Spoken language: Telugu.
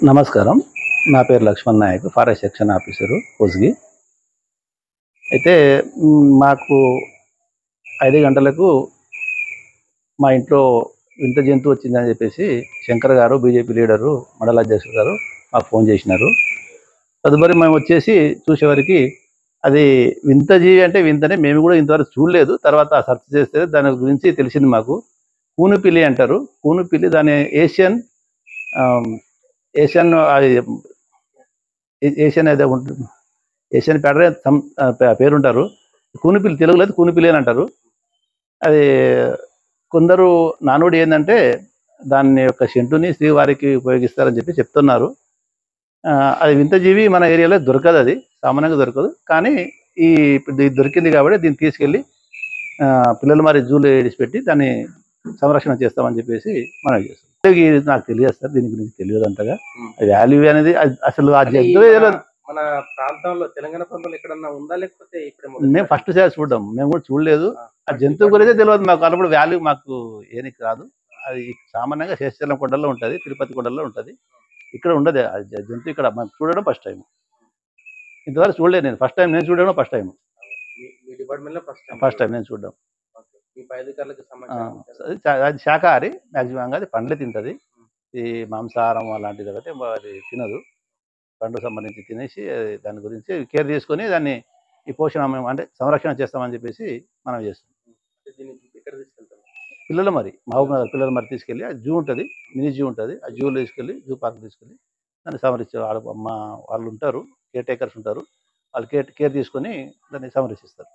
నమస్కారం. నా పేరు Laxman Naik, forest section officer Kosgi. అయితే మాకు 5 గంటలకు మా ఇంట్లో వింత జంతువు వచ్చిందని చెప్పేసి శంకర్ గారు, బీజేపీ లీడరు, మండల అధ్యక్షుడు గారు మాకు ఫోన్ చేసినారు. తదుపరి మేము వచ్చేసి చూసేవరికి అది వింత జీవి అంటే వింతనే, మేము కూడా ఇంతవరకు చూడలేదు. తర్వాత సెర్చ్ చేస్తే దాని గురించి తెలిసింది మాకు. కూనుపిల్లి అంటారు. కూనుపిల్లి దాని ఏషియన్ ఏషియన్ ఏషియన్ ఏదో ఉంటుంది, ఏషియన్ ప్యాటరే పేరుంటారు. కూనుపిల్లి తెలుగులో అయితే కూనుపిల్లి అని అంటారు. అది కొందరు నానుడి ఏంటంటే దాని యొక్క సెంటుని శ్రీవారికి ఉపయోగిస్తారని చెప్పి చెప్తున్నారు. అది వింత జీవి మన ఏరియాలో దొరకదు, అది సామాన్యంగా దొరకదు. కానీ ఇప్పుడు ఇది దొరికింది కాబట్టి దీన్ని తీసుకెళ్ళి పిల్లలు మరి జూలో ఏడిచిపెట్టి దాన్ని సంరక్షణ చేస్తామని చెప్పేసి మనం చేస్తాం. నాకు తెలియదు సార్, దీని గురించి తెలియదు అంతగా. వాల్యూ అనేది అసలు ఆ జంతువు మన ప్రాంతంలో తెలంగాణ ప్రాంతంలో ఎక్కడన్నా ఉందా, లేకపోతే మేము ఫస్ట్ సారి చూడడం, మేము కూడా చూడలేదు. ఆ జంతువు గురించి తెలియదు మాకు. అన్నప్పుడు వాల్యూ మాకు ఏనికి రాదు. అది సామాన్యంగా శేషాచలం కొండల్లో ఉంటుంది, తిరుపతి కొండల్లో ఉంటుంది. ఇక్కడ ఉండదు ఆ జంతువు. ఇక్కడ మాకు చూడడం ఫస్ట్ టైం. ఇంతవరకు చూడలేదు నేను. ఫస్ట్ టైం నేను చూడడం. ఫస్ట్ టైం నేను చూడడం. అది శాకాహారి మ్యాక్సిమంగా. అది పండ్లే తింటుంది. ఈ మాంసాహారం అలాంటిది అయితే అది తినదు. పండు సంబంధించి తినేసి దాని గురించి కేర్ తీసుకొని దాన్ని ఈ పోషణ అంటే సంరక్షణ చేస్తామని చెప్పేసి మనం చేస్తాం. పిల్లలు మరి మహబూబ్నగర్ పిల్లలు మరి తీసుకెళ్ళి, ఆ జూ ఉంటుంది, మినీ జూ ఉంటుంది, ఆ జూలో తీసుకెళ్ళి జూ పార్క్ తీసుకెళ్ళి దాన్ని సంరక్షించే వాళ్ళు ఉంటారు, కేర్ టేకర్స్ ఉంటారు. వాళ్ళు కేర్ తీసుకొని దాన్ని సంరక్షిస్తారు.